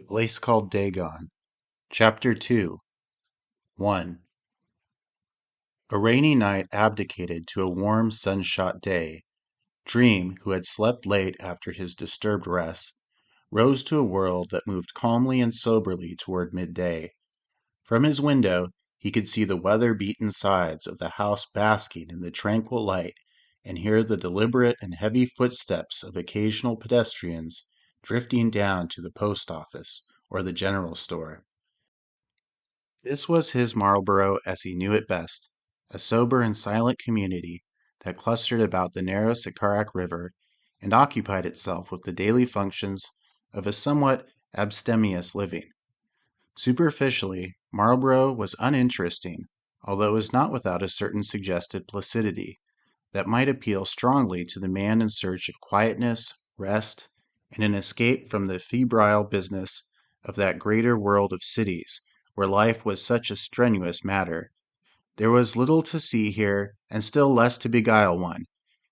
Place Called Dagon, Chapter 2, 1. A rainy night abdicated to a warm, sun-shot day. Dream, who had slept late after his disturbed rest, rose to a world that moved calmly and soberly toward midday. From his window he could see the weather-beaten sides of the house basking in the tranquil light, and hear the deliberate and heavy footsteps of occasional pedestrians drifting down to the post office or the general store. This was his Marlborough as he knew it best, a sober and silent community that clustered about the narrow Sakarak River and occupied itself with the daily functions of a somewhat abstemious living. Superficially, Marlborough was uninteresting, although it was not without a certain suggested placidity that might appeal strongly to the man in search of quietness, rest, and an escape from the febrile business of that greater world of cities where life was such a strenuous matter. There was little to see here, and still less to beguile one.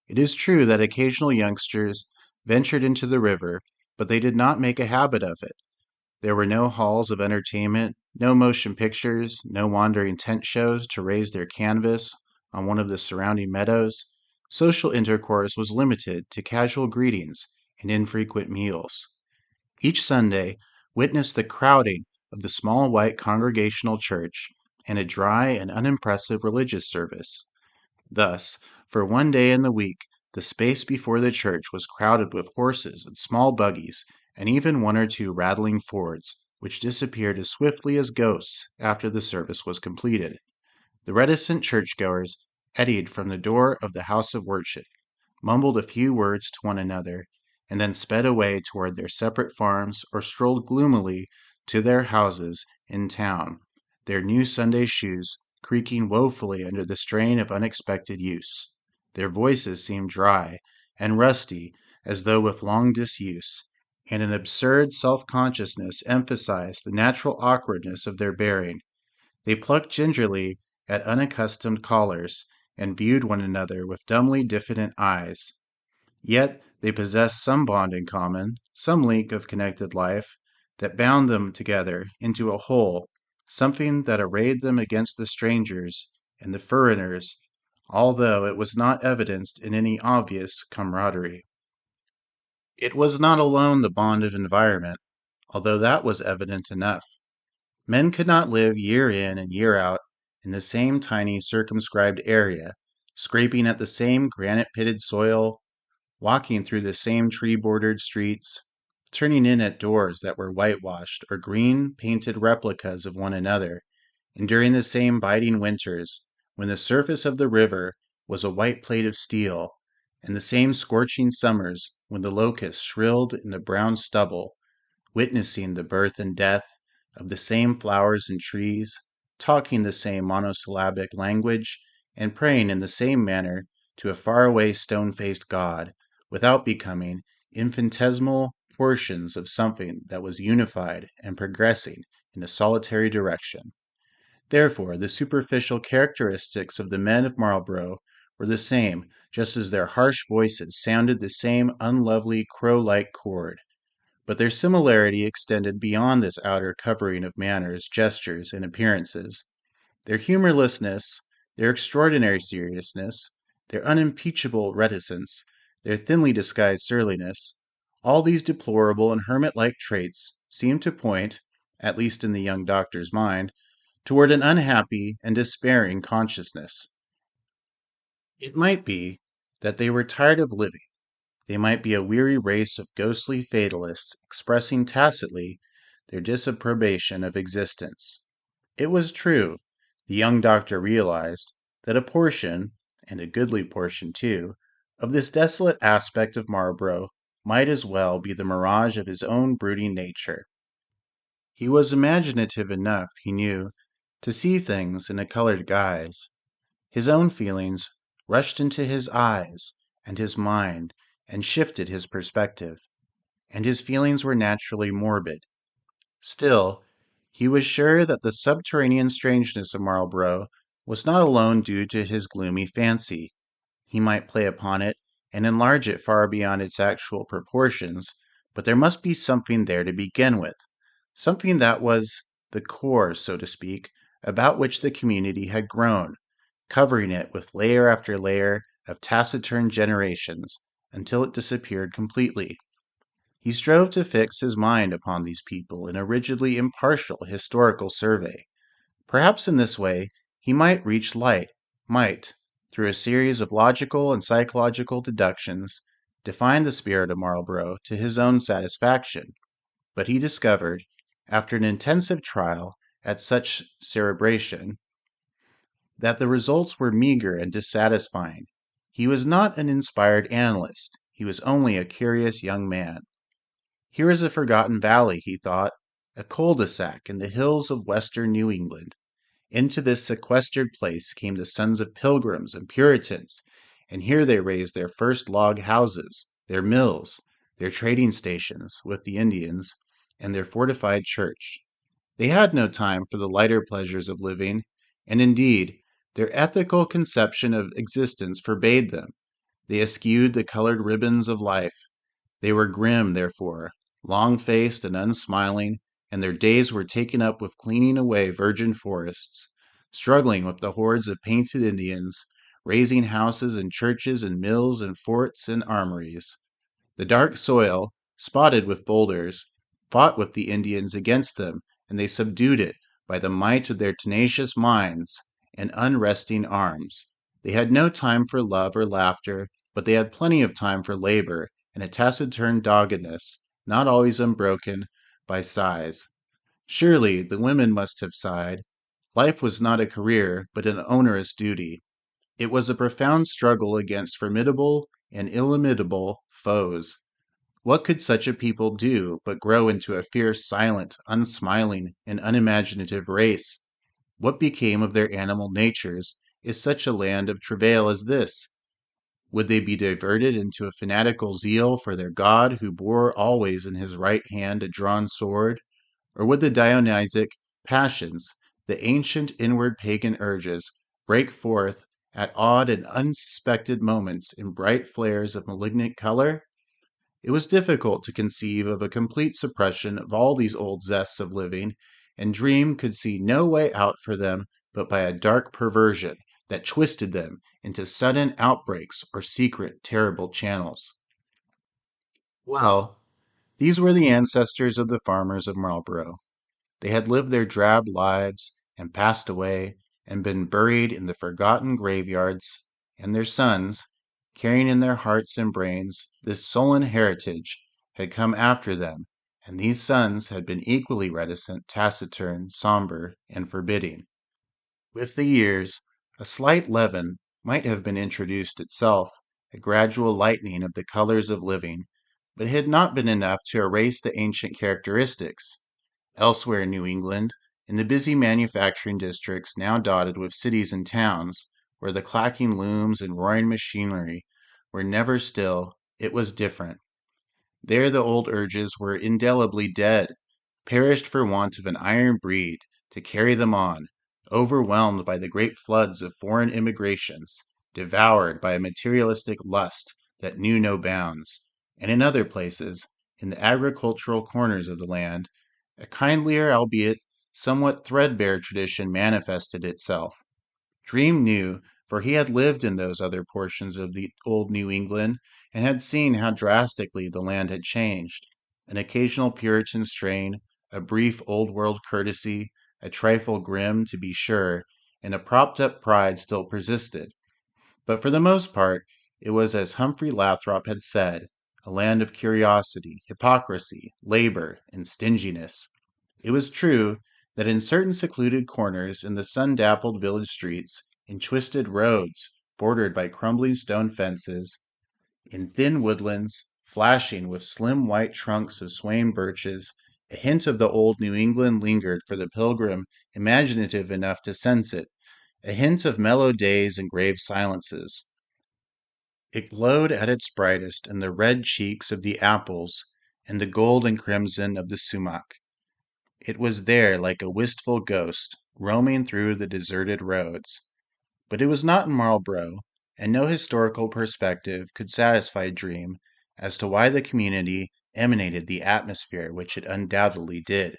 It is true that occasional youngsters ventured into the river, but they did not make a habit of it. There were no halls of entertainment, no motion pictures, no wandering tent shows to raise their canvas on one of the surrounding meadows. Social intercourse was limited to casual greetings and infrequent meals. Each Sunday witnessed the crowding of the small white Congregational church and a dry and unimpressive religious service. Thus, for one day in the week, the space before the church was crowded with horses and small buggies, and even one or two rattling Fords, which disappeared as swiftly as ghosts after the service was completed. The reticent churchgoers eddied from the door of the house of worship, mumbled a few words to one another, and then sped away toward their separate farms or strolled gloomily to their houses in town, their new Sunday shoes creaking woefully under the strain of unexpected use. Their voices seemed dry and rusty as though with long disuse, and an absurd self-consciousness emphasized the natural awkwardness of their bearing. They plucked gingerly at unaccustomed collars and viewed one another with dumbly diffident eyes. Yet they possessed some bond in common, some link of connected life, that bound them together into a whole, something that arrayed them against the strangers and the foreigners, although it was not evidenced in any obvious camaraderie. It was not alone the bond of environment, although that was evident enough. Men could not live year in and year out in the same tiny circumscribed area, scraping at the same granite-pitted soil, walking through the same tree-bordered streets, turning in at doors that were whitewashed or green-painted replicas of one another, enduring the same biting winters when the surface of the river was a white plate of steel, and the same scorching summers when the locusts shrilled in the brown stubble, witnessing the birth and death of the same flowers and trees, talking the same monosyllabic language, and praying in the same manner to a faraway stone-faced god, without becoming infinitesimal portions of something that was unified and progressing in a solitary direction. Therefore, the superficial characteristics of the men of Marlborough were the same, just as their harsh voices sounded the same unlovely crow-like chord. But their similarity extended beyond this outer covering of manners, gestures, and appearances. Their humorlessness, their extraordinary seriousness, their unimpeachable reticence, their thinly disguised surliness, all these deplorable and hermit-like traits seemed to point, at least in the young doctor's mind, toward an unhappy and despairing consciousness. It might be that they were tired of living. They might be a weary race of ghostly fatalists expressing tacitly their disapprobation of existence. It was true, the young doctor realized, that a portion, and a goodly portion too, of this desolate aspect of Marlborough might as well be the mirage of his own brooding nature. He was imaginative enough, he knew, to see things in a colored guise. His own feelings rushed into his eyes and his mind and shifted his perspective, and his feelings were naturally morbid. Still, he was sure that the subterranean strangeness of Marlborough was not alone due to his gloomy fancy. He might play upon it and enlarge it far beyond its actual proportions, but there must be something there to begin with, something that was the core, so to speak, about which the community had grown, covering it with layer after layer of taciturn generations until it disappeared completely. He strove to fix his mind upon these people in a rigidly impartial historical survey. Perhaps in this way he might reach light, might, through a series of logical and psychological deductions, define the spirit of Marlborough to his own satisfaction. But he discovered, after an intensive trial at such cerebration, that the results were meager and dissatisfying. He was not an inspired analyst, he was only a curious young man. Here is a forgotten valley, he thought, a cul-de-sac in the hills of western New England. Into this sequestered place came the sons of pilgrims and Puritans, and here they raised their first log houses, their mills, their trading stations with the Indians, and their fortified church. They had no time for the lighter pleasures of living, and indeed, their ethical conception of existence forbade them. They eschewed the colored ribbons of life. They were grim, therefore, long-faced and unsmiling, and their days were taken up with cleaning away virgin forests, struggling with the hordes of painted Indians, raising houses and churches and mills and forts and armories. The dark soil, spotted with boulders, fought with the Indians against them, and they subdued it by the might of their tenacious minds and unresting arms. They had no time for love or laughter, but they had plenty of time for labor and a taciturn doggedness, not always unbroken by sighs. Surely the women must have sighed. Life was not a career, but an onerous duty. It was a profound struggle against formidable and illimitable foes. What could such a people do but grow into a fierce, silent, unsmiling, and unimaginative race? What became of their animal natures in such a land of travail as this? Would they be diverted into a fanatical zeal for their God who bore always in his right hand a drawn sword? Or would the Dionysic passions, the ancient inward pagan urges, break forth at odd and unsuspected moments in bright flares of malignant color? It was difficult to conceive of a complete suppression of all these old zests of living, and Dream could see no way out for them but by a dark perversion that twisted them into sudden outbreaks or secret, terrible channels. Well, these were the ancestors of the farmers of Marlborough. They had lived their drab lives, and passed away, and been buried in the forgotten graveyards, and their sons, carrying in their hearts and brains this sullen heritage, had come after them, and these sons had been equally reticent, taciturn, somber, and forbidding. With the years, a slight leaven might have been introduced itself, a gradual lightening of the colors of living, but it had not been enough to erase the ancient characteristics. Elsewhere in New England, in the busy manufacturing districts now dotted with cities and towns, where the clacking looms and roaring machinery were never still, it was different. There the old urges were indelibly dead, perished for want of an iron breed to carry them on, overwhelmed by the great floods of foreign immigrations, devoured by a materialistic lust that knew no bounds. And in other places, in the agricultural corners of the land, a kindlier albeit somewhat threadbare tradition manifested itself. Dream knew, for he had lived in those other portions of the old New England, and had seen how drastically the land had changed. An occasional Puritan strain, a brief old world courtesy, a trifle grim, to be sure, and a propped up pride still persisted. But for the most part, it was as Humphrey Lathrop had said, a land of curiosity, hypocrisy, labor, and stinginess. It was true that in certain secluded corners in the sun-dappled village streets, in twisted roads bordered by crumbling stone fences, in thin woodlands flashing with slim white trunks of swaying birches, a hint of the old New England lingered for the pilgrim imaginative enough to sense it, a hint of mellow days and grave silences. It glowed at its brightest in the red cheeks of the apples and the gold and crimson of the sumac. It was there like a wistful ghost, roaming through the deserted roads. But it was not in Marlborough, and no historical perspective could satisfy Dream as to why the community emanated the atmosphere which it undoubtedly did.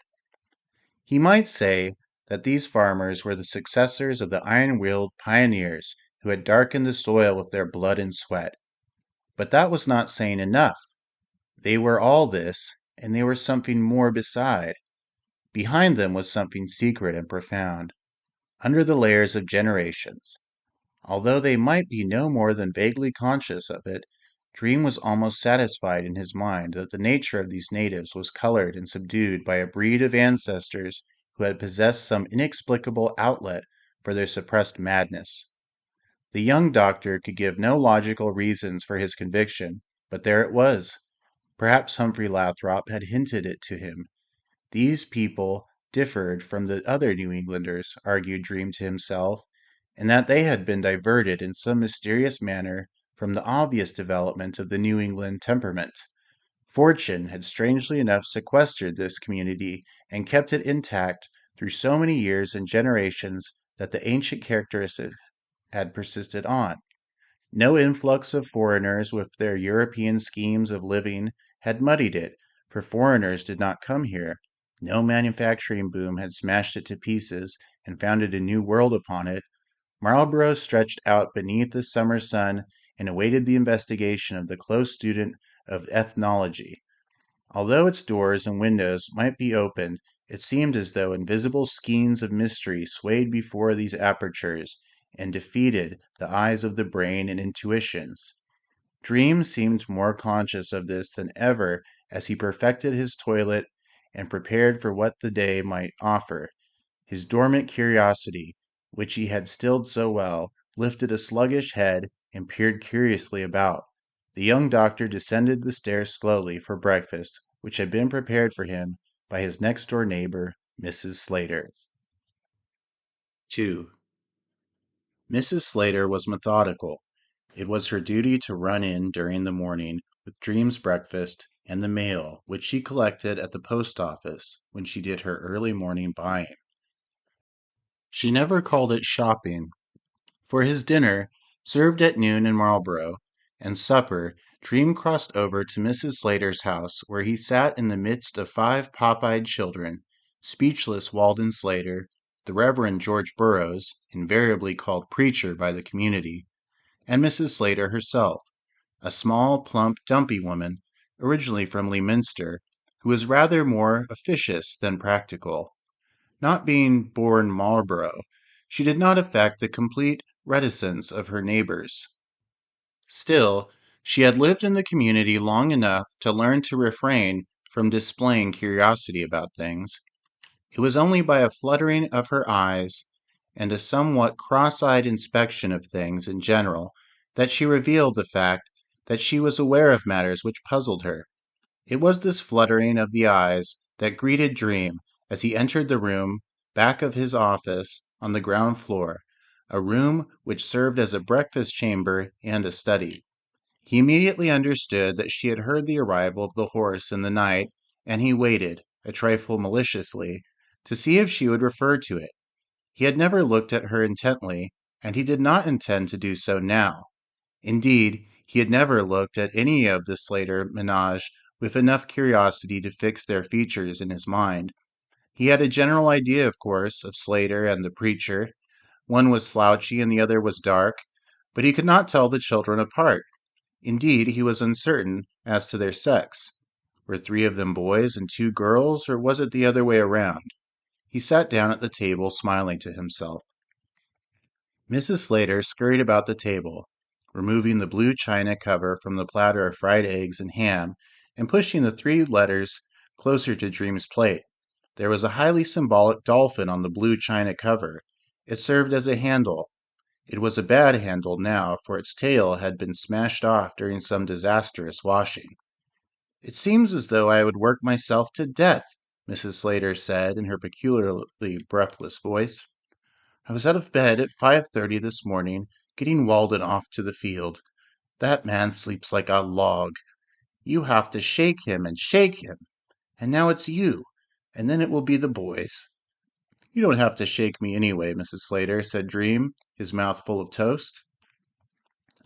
He might say that these farmers were the successors of the iron-wheeled pioneers who had darkened the soil with their blood and sweat. But that was not saying enough. They were all this, and they were something more beside. Behind them was something secret and profound, under the layers of generations. Although they might be no more than vaguely conscious of it, Dream was almost satisfied in his mind that the nature of these natives was colored and subdued by a breed of ancestors who had possessed some inexplicable outlet for their suppressed madness. The young doctor could give no logical reasons for his conviction, but there it was. Perhaps Humphrey Lathrop had hinted it to him. These people differed from the other New Englanders, argued Dream to himself, in that they had been diverted in some mysterious manner from the obvious development of the New England temperament. Fortune had strangely enough sequestered this community and kept it intact through so many years and generations that the ancient characteristics had persisted on. No influx of foreigners with their European schemes of living had muddied it, for foreigners did not come here. No manufacturing boom had smashed it to pieces and founded a new world upon it. Marlborough stretched out beneath the summer sun and awaited the investigation of the close student of ethnology. Although its doors and windows might be opened, it seemed as though invisible skeins of mystery swayed before these apertures and defeated the eyes of the brain and intuitions. Dream seemed more conscious of this than ever as he perfected his toilet and prepared for what the day might offer. His dormant curiosity, which he had stilled so well, lifted a sluggish head and peered curiously about. The young doctor descended the stairs slowly for breakfast, which had been prepared for him by his next door neighbor, Mrs. Slater. 2. Mrs. Slater was methodical. It was her duty to run in during the morning with Dream's breakfast and the mail, which she collected at the post office when she did her early morning buying. She never called it shopping. For his dinner, served at noon in Marlborough, and supper, Dream crossed over to Mrs. Slater's house, where he sat in the midst of 5 pop-eyed children, speechless Walden Slater, the Reverend George Burroughs, invariably called preacher by the community, and Mrs. Slater herself, a small, plump, dumpy woman, originally from Leominster, who was rather more officious than practical. Not being born Marlborough, she did not affect the complete reticence of her neighbors. Still, she had lived in the community long enough to learn to refrain from displaying curiosity about things. It was only by a fluttering of her eyes and a somewhat cross-eyed inspection of things in general that she revealed the fact that she was aware of matters which puzzled her. It was this fluttering of the eyes that greeted Dream as he entered the room back of his office on the ground floor, a room which served as a breakfast chamber and a study. He immediately understood that she had heard the arrival of the horse in the night, and he waited, a trifle maliciously, to see if she would refer to it. He had never looked at her intently, and he did not intend to do so now. Indeed, he had never looked at any of the Slater menage with enough curiosity to fix their features in his mind. He had a general idea, of course, of Slater and the preacher. One was slouchy and the other was dark, but he could not tell the children apart. Indeed, he was uncertain as to their sex. Were 3 of them boys and 2 girls, or was it the other way around? He sat down at the table, smiling to himself. Mrs. Slater scurried about the table, removing the blue china cover from the platter of fried eggs and ham, and pushing the 3 letters closer to Dream's plate. There was a highly symbolic dolphin on the blue china cover. It served as a handle. It was a bad handle now, for its tail had been smashed off during some disastrous washing. "It seems as though I would work myself to death," Mrs. Slater said in her peculiarly breathless voice. "I was out of bed at 5:30 this morning, getting Walden off to the field. That man sleeps like a log. You have to shake him and shake him. And now it's you, and then it will be the boys." "You don't have to shake me anyway, Mrs. Slater," said Dream, his mouth full of toast.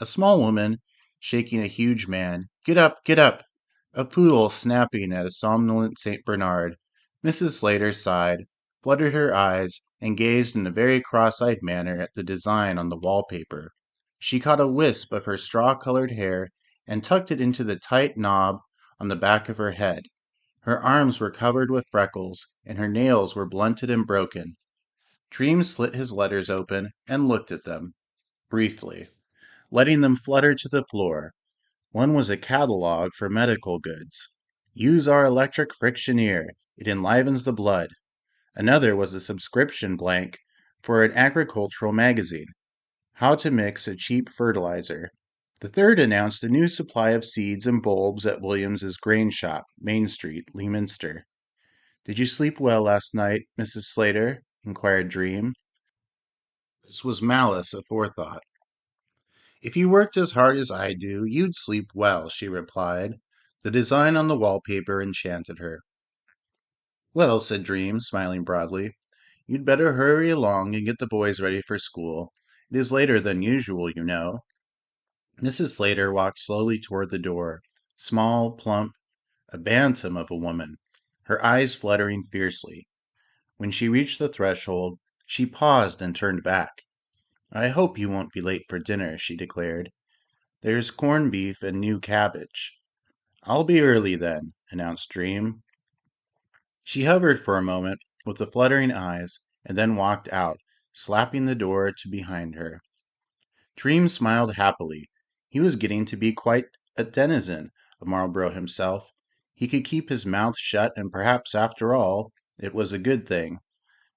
A small woman shaking a huge man. "Get up, get up!" A poodle snapping at a somnolent St. Bernard. Mrs. Slater sighed. fluttered her eyes, and gazed in a very cross-eyed manner at the design on the wallpaper. She caught a wisp of her straw-colored hair and tucked it into the tight knob on the back of her head. Her arms were covered with freckles, and her nails were blunted and broken. Dream slit his letters open and looked at them, briefly, letting them flutter to the floor. One was a catalog for medical goods. Use our electric frictioneer. It enlivens the blood. Another was a subscription blank for an agricultural magazine. How to mix a cheap fertilizer. The third announced a new supply of seeds and bulbs at Williams's grain shop, Main Street, Leominster. Did you sleep well last night, Mrs. Slater? Inquired Dream. This was malice aforethought. If you worked as hard as I do, you'd sleep well, she replied. The design on the wallpaper enchanted her. Well, said Dream, smiling broadly, you'd better hurry along and get the boys ready for school. It is later than usual, you know. Mrs. Slater walked slowly toward the door, small, plump, a bantam of a woman, her eyes fluttering fiercely. When she reached the threshold, she paused and turned back. I hope you won't be late for dinner, she declared. There's corned beef and new cabbage. I'll be early then, announced Dream. She hovered for a moment with the fluttering eyes and then walked out, slapping the door to behind her. Dream smiled happily. He was getting to be quite a denizen of Marlborough himself. He could keep his mouth shut, and perhaps, after all, it was a good thing.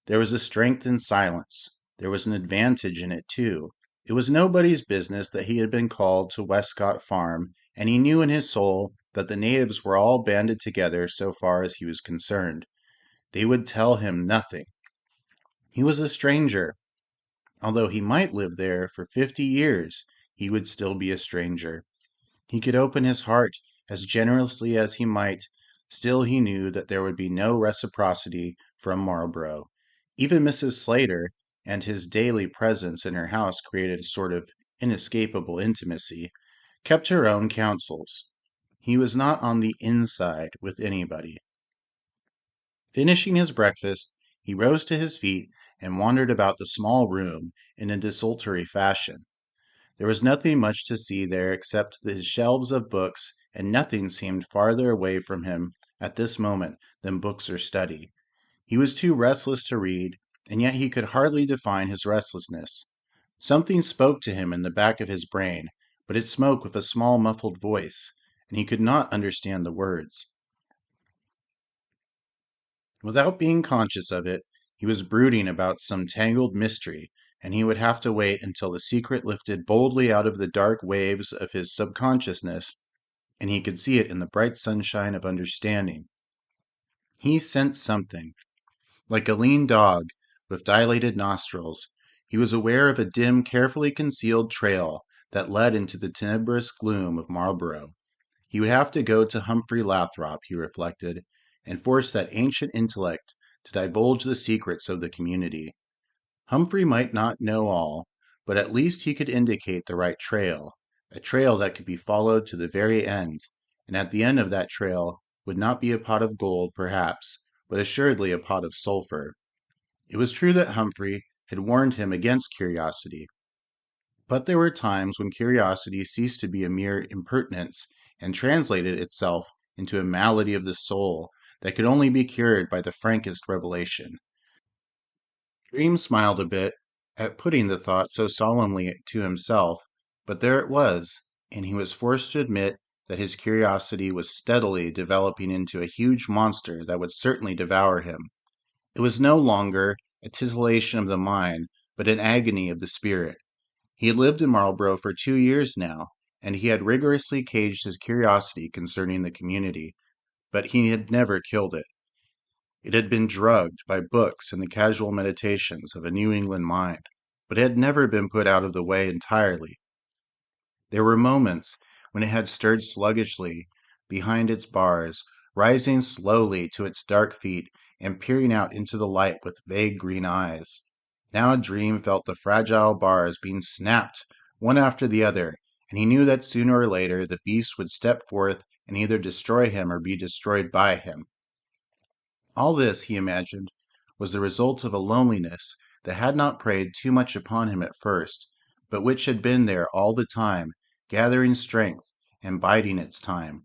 There was a strength in silence. There was an advantage in it, too. It was nobody's business that he had been called to Westcott Farm, and he knew in his soul that the natives were all banded together so far as he was concerned. They would tell him nothing. He was a stranger. Although he might live there for 50 years, he would still be a stranger. He could open his heart as generously as he might, still he knew that there would be no reciprocity from Marlborough. Even Mrs. Slater and his daily presence in her house created a sort of inescapable intimacy, kept her own counsels. He was not on the inside with anybody. Finishing his breakfast, he rose to his feet and wandered about the small room in a desultory fashion. There was nothing much to see there except his shelves of books, and nothing seemed farther away from him at this moment than books or study. He was too restless to read, and yet he could hardly define his restlessness. Something spoke to him in the back of his brain, but it spoke with a small muffled voice, and he could not understand the words. Without being conscious of it, he was brooding about some tangled mystery, and he would have to wait until the secret lifted boldly out of the dark waves of his subconsciousness, and he could see it in the bright sunshine of understanding. He sensed something. Like a lean dog with dilated nostrils, he was aware of a dim, carefully concealed trail that led into the tenebrous gloom of Marlborough. He would have to go to Humphrey Lathrop, he reflected, and force that ancient intellect to divulge the secrets of the community. Humphrey might not know all, but at least he could indicate the right trail, a trail that could be followed to the very end, and at the end of that trail would not be a pot of gold, perhaps, but assuredly a pot of sulphur. It was true that Humphrey had warned him against curiosity, but there were times when curiosity ceased to be a mere impertinence and translated itself into a malady of the soul that could only be cured by the frankest revelation. Dream smiled a bit at putting the thought so solemnly to himself, but there it was, and he was forced to admit that his curiosity was steadily developing into a huge monster that would certainly devour him. It was no longer a titillation of the mind, but an agony of the spirit. He had lived in Marlborough for 2 years now, and he had rigorously caged his curiosity concerning the community, but he had never killed it. It had been drugged by books and the casual meditations of a New England mind, but it had never been put out of the way entirely. There were moments when it had stirred sluggishly behind its bars, rising slowly to its dark feet and peering out into the light with vague green eyes. Now Dream felt the fragile bars being snapped one after the other, and he knew that sooner or later the beast would step forth and either destroy him or be destroyed by him. All this, he imagined, was the result of a loneliness that had not preyed too much upon him at first, but which had been there all the time, gathering strength and biding its time.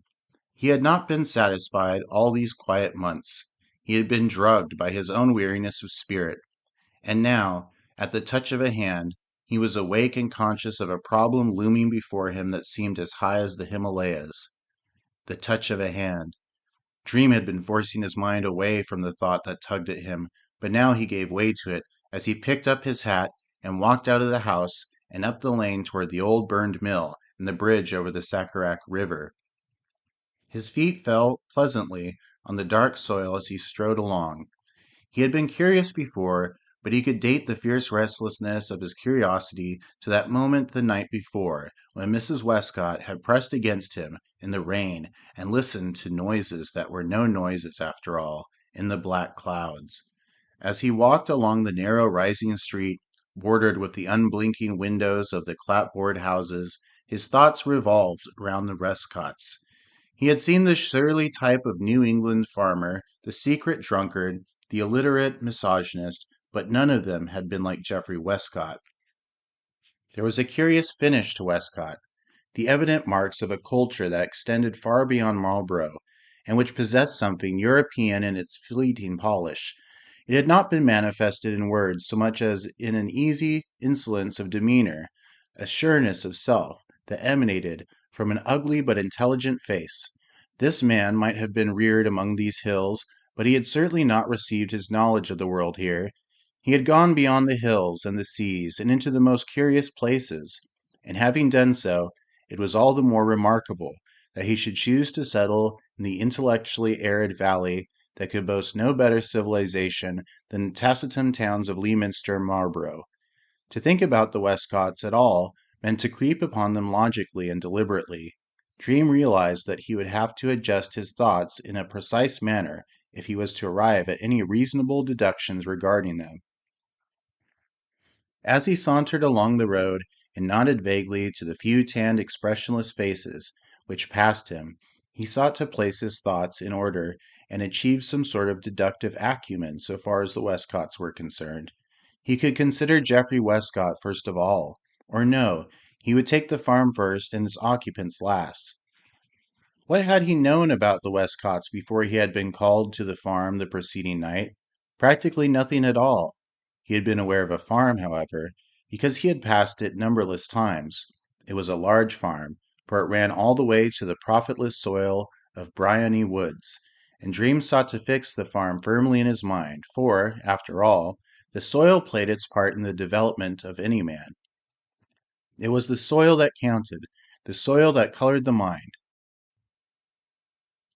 He had not been satisfied all these quiet months. He had been drugged by his own weariness of spirit, and now, at the touch of a hand, he was awake and conscious of a problem looming before him that seemed as high as the Himalayas. The touch of a hand. Dream had been forcing his mind away from the thought that tugged at him, but now he gave way to it as he picked up his hat and walked out of the house and up the lane toward the old burned mill and the bridge over the Sacarac River. His feet fell pleasantly on the dark soil as he strode along. He had been curious before, but he could date the fierce restlessness of his curiosity to that moment the night before, when Mrs. Westcott had pressed against him in the rain and listened to noises that were no noises after all, in the black clouds. As he walked along the narrow rising street, bordered with the unblinking windows of the clapboard houses, his thoughts revolved round the Westcotts. He had seen the surly type of New England farmer, the secret drunkard, the illiterate misogynist, but none of them had been like Geoffrey Westcott. There was a curious finish to Westcott, the evident marks of a culture that extended far beyond Marlborough, and which possessed something European in its fleeting polish. It had not been manifested in words so much as in an easy insolence of demeanor, a sureness of self, that emanated from an ugly but intelligent face. This man might have been reared among these hills, but he had certainly not received his knowledge of the world here. He had gone beyond the hills and the seas and into the most curious places, and having done so, it was all the more remarkable that he should choose to settle in the intellectually arid valley that could boast no better civilization than the taciturn towns of Leominster and Marlborough. To think about the Westcotts at all meant to creep upon them logically and deliberately. Dream realized that he would have to adjust his thoughts in a precise manner if he was to arrive at any reasonable deductions regarding them. As he sauntered along the road and nodded vaguely to the few tanned, expressionless faces which passed him, he sought to place his thoughts in order and achieve some sort of deductive acumen so far as the Westcotts were concerned. He could consider Geoffrey Westcott first of all, or no, he would take the farm first and its occupants last. What had he known about the Westcotts before he had been called to the farm the preceding night? Practically nothing at all. He had been aware of a farm, however, because he had passed it numberless times. It was a large farm, for it ran all the way to the profitless soil of Briony Woods, and Dream sought to fix the farm firmly in his mind, for, after all, the soil played its part in the development of any man. It was the soil that counted, the soil that colored the mind.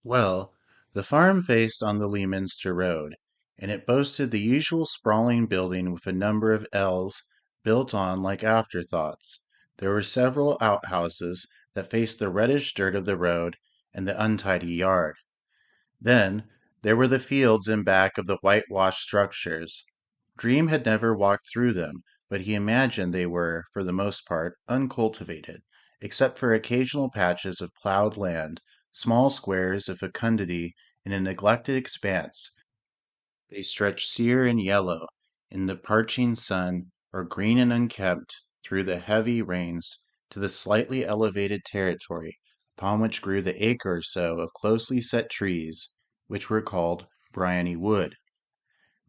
Well, the farm faced on the Leominster Road, and it boasted the usual sprawling building with a number of ells built on like afterthoughts. There were several outhouses that faced the reddish dirt of the road and the untidy yard. Then there were the fields in back of the whitewashed structures. Dream had never walked through them, but he imagined they were, for the most part, uncultivated, except for occasional patches of plowed land, small squares of fecundity in a neglected expanse. They stretched sere and yellow in the parching sun, or green and unkempt through the heavy rains, to the slightly elevated territory upon which grew the acre or so of closely set trees, which were called Briony Wood.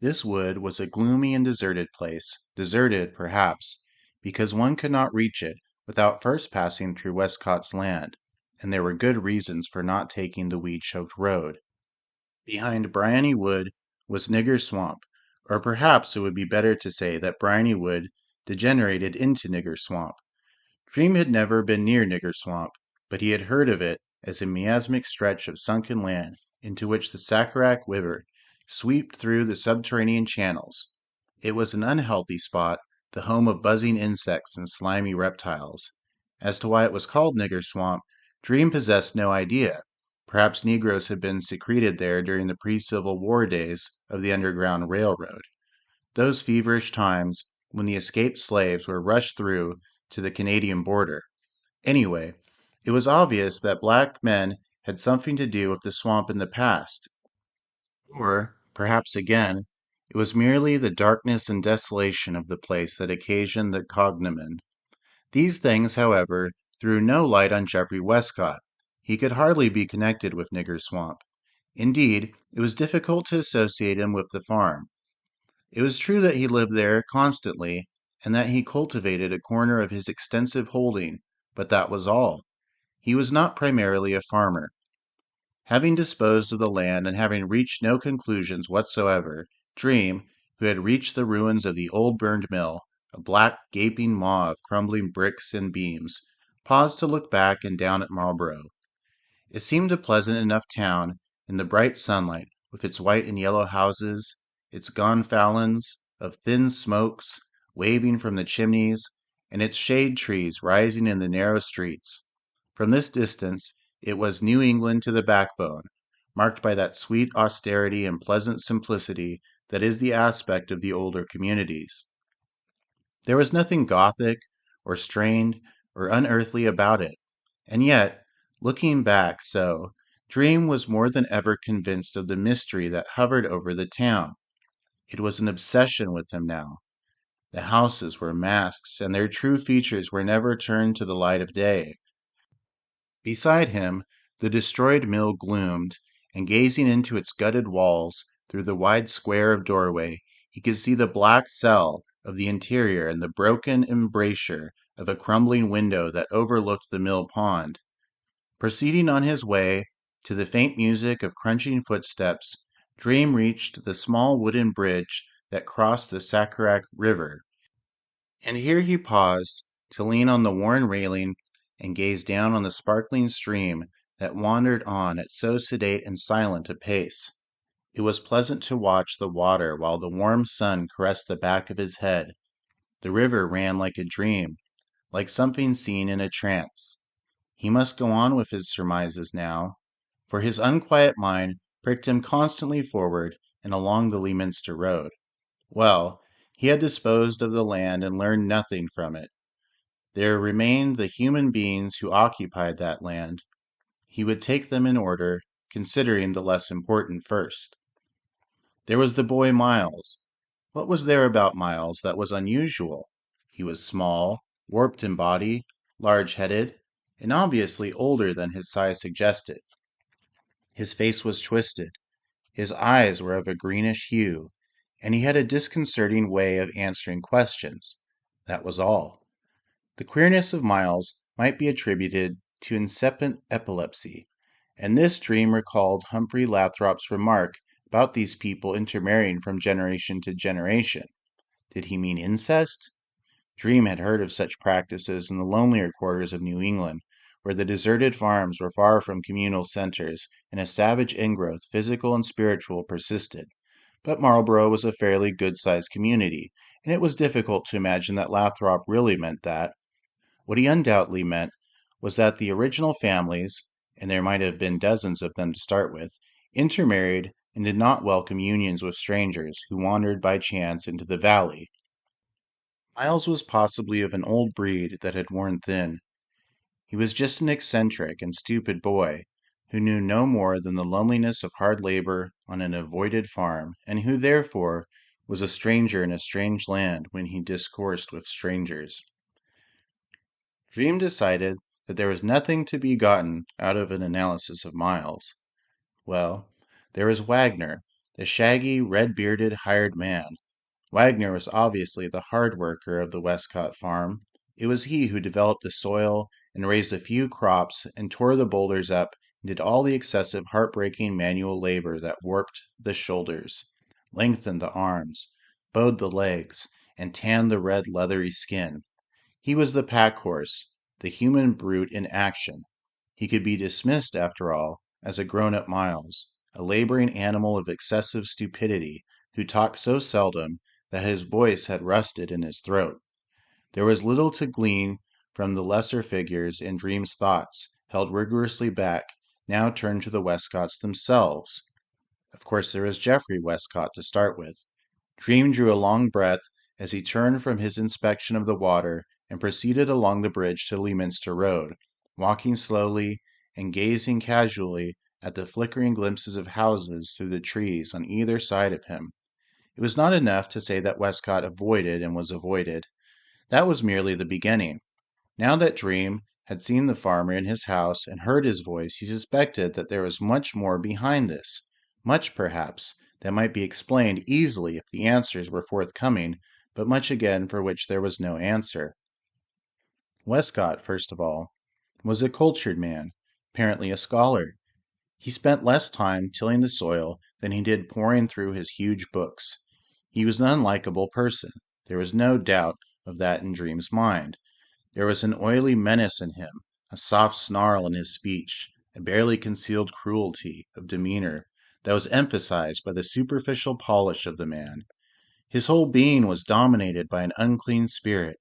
This wood was a gloomy and deserted place, deserted, perhaps, because one could not reach it without first passing through Westcott's land, and there were good reasons for not taking the weed-choked road. Behind Briony Wood was Nigger Swamp, or perhaps it would be better to say that Briony Wood degenerated into Nigger Swamp. Dream had never been near Nigger Swamp, but he had heard of it as a miasmic stretch of sunken land into which the Sacarac River swept through the subterranean channels. It was an unhealthy spot, the home of buzzing insects and slimy reptiles. As to why it was called Nigger Swamp, Dream possessed no idea. Perhaps Negroes had been secreted there during the pre-Civil War days of the Underground Railroad, those feverish times when the escaped slaves were rushed through to the Canadian border. Anyway, it was obvious that black men had something to do with the swamp in the past. Or, perhaps again, It was merely the darkness and desolation of the place that occasioned the cognomen. These things, however, threw no light on Geoffrey Westcott. He could hardly be connected with Nigger Swamp. Indeed, it was difficult to associate him with the farm. It was true that he lived there constantly, and that he cultivated a corner of his extensive holding, but that was all. He was not primarily a farmer. Having disposed of the land and having reached no conclusions whatsoever, Dream, who had reached the ruins of the old burned mill, a black gaping maw of crumbling bricks and beams, paused to look back and down at Marlborough. It seemed a pleasant enough town in the bright sunlight, with its white and yellow houses, its gonfalons of thin smokes waving from the chimneys, and its shade trees rising in the narrow streets. From this distance it was New England to the backbone, marked by that sweet austerity and pleasant simplicity that is the aspect of the older communities. There was nothing Gothic, or strained, or unearthly about it, and yet, looking back so, Dream was more than ever convinced of the mystery that hovered over the town. It was an obsession with him now. The houses were masks, and their true features were never turned to the light of day. Beside him, the destroyed mill gloomed, and gazing into its gutted walls, through the wide square of doorway, he could see the black cell of the interior and the broken embrasure of a crumbling window that overlooked the mill pond. Proceeding on his way, to the faint music of crunching footsteps, Dream reached the small wooden bridge that crossed the Sacarac River, and here he paused to lean on the worn railing and gaze down on the sparkling stream that wandered on at so sedate and silent a pace. It was pleasant to watch the water while the warm sun caressed the back of his head. The river ran like a dream, like something seen in a trance. He must go on with his surmises now, for his unquiet mind pricked him constantly forward and along the Leominster road. Well, he had disposed of the land and learned nothing from it. There remained the human beings who occupied that land. He would take them in order, considering the less important first. There was the boy Miles. What was there about Miles that was unusual? He was small, warped in body, large-headed, and obviously older than his size suggested. His face was twisted, his eyes were of a greenish hue, and he had a disconcerting way of answering questions. That was all. The queerness of Miles might be attributed to incipient epilepsy, and this dream recalled Humphrey Lathrop's remark about these people intermarrying from generation to generation. Did he mean incest? Dream had heard of such practices in the lonelier quarters of New England, where the deserted farms were far from communal centers, and a savage ingrowth, physical and spiritual, persisted. But Marlborough was a fairly good-sized community, and it was difficult to imagine that Lathrop really meant that. What he undoubtedly meant was that the original families, and there might have been dozens of them to start with, intermarried and did not welcome unions with strangers who wandered by chance into the valley. Miles was possibly of an old breed that had worn thin. He was just an eccentric and stupid boy, who knew no more than the loneliness of hard labor on an avoided farm, and who therefore was a stranger in a strange land when he discoursed with strangers. Dream decided that there was nothing to be gotten out of an analysis of Miles. Well, there was Wagner, the shaggy, red-bearded hired man. Wagner was obviously the hard worker of the Westcott farm. It was he who developed the soil and raised a few crops and tore the boulders up and did all the excessive heartbreaking manual labor that warped the shoulders, lengthened the arms, bowed the legs, and tanned the red leathery skin. He was the pack horse, the human brute in action. He could be dismissed, after all, as a grown-up Miles, a laboring animal of excessive stupidity, who talked so seldom that his voice had rusted in his throat. There was little to glean from the lesser figures in Dream's thoughts, held rigorously back, now turned to the Westcotts themselves. Of course there was Geoffrey Westcott to start with. Dream drew a long breath as he turned from his inspection of the water and proceeded along the bridge to Leominster Road, walking slowly and gazing casually at the flickering glimpses of houses through the trees on either side of him. It was not enough to say that Westcott avoided and was avoided. That was merely the beginning. Now that Dream had seen the farmer in his house and heard his voice, he suspected that there was much more behind this. Much, perhaps, that might be explained easily if the answers were forthcoming, but much again for which there was no answer. Westcott, first of all, was a cultured man, apparently a scholar. He spent less time tilling the soil than he did poring through his huge books. He was an unlikable person. There was no doubt of that in Dream's mind. There was an oily menace in him, a soft snarl in his speech, a barely concealed cruelty of demeanor that was emphasized by the superficial polish of the man. His whole being was dominated by an unclean spirit.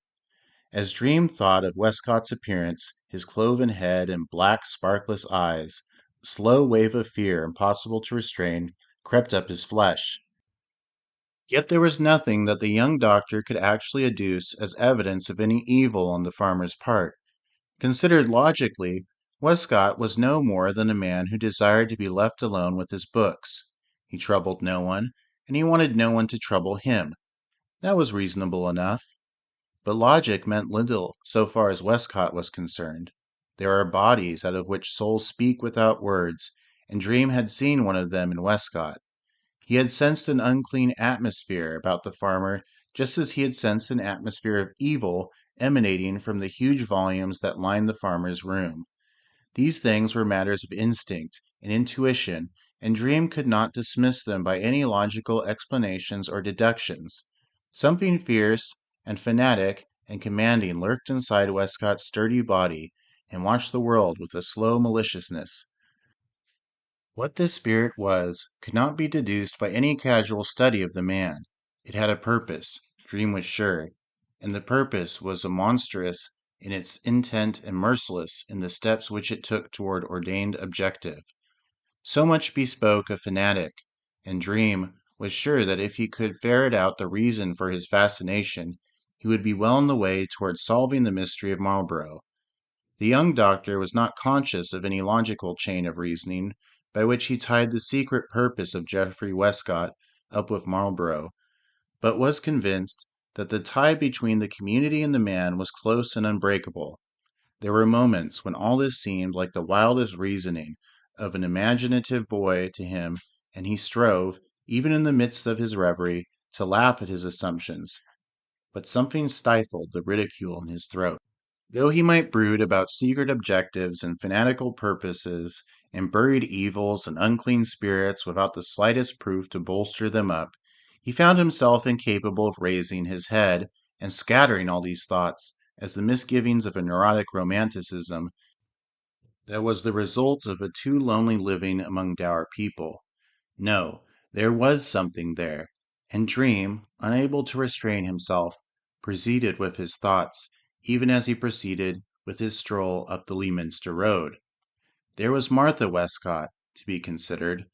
As Dream thought of Westcott's appearance, his cloven head and black, sparkless eyes, a slow wave of fear impossible to restrain crept up his flesh. Yet there was nothing that the young doctor could actually adduce as evidence of any evil on the farmer's part. Considered logically, Westcott was no more than a man who desired to be left alone with his books. He troubled no one, and he wanted no one to trouble him. That was reasonable enough. But logic meant little so far as Westcott was concerned. There are bodies out of which souls speak without words, and Dream had seen one of them in Westcott. He had sensed an unclean atmosphere about the farmer just as he had sensed an atmosphere of evil emanating from the huge volumes that lined the farmer's room. These things were matters of instinct and intuition, and Dream could not dismiss them by any logical explanations or deductions. Something fierce and fanatic and commanding lurked inside Westcott's sturdy body and watched the world with a slow maliciousness. What this spirit was could not be deduced by any casual study of the man. It had a purpose, Dream was sure, and the purpose was monstrous in its intent and merciless in the steps which it took toward ordained objective. So much bespoke a fanatic, and Dream was sure that if he could ferret out the reason for his fascination, he would be well on the way toward solving the mystery of Marlborough. The young doctor was not conscious of any logical chain of reasoning by which he tied the secret purpose of Geoffrey Westcott up with Marlborough, but was convinced that the tie between the community and the man was close and unbreakable. There were moments when all this seemed like the wildest reasoning of an imaginative boy to him, and he strove, even in the midst of his reverie, to laugh at his assumptions, but something stifled the ridicule in his throat. Though he might brood about secret objectives and fanatical purposes and buried evils and unclean spirits without the slightest proof to bolster them up, he found himself incapable of raising his head and scattering all these thoughts as the misgivings of a neurotic romanticism that was the result of a too lonely living among dour people. No, there was something there, and Dream, unable to restrain himself, proceeded with his thoughts, even as he proceeded with his stroll up the Leominster Road. There was Martha Westcott to be considered.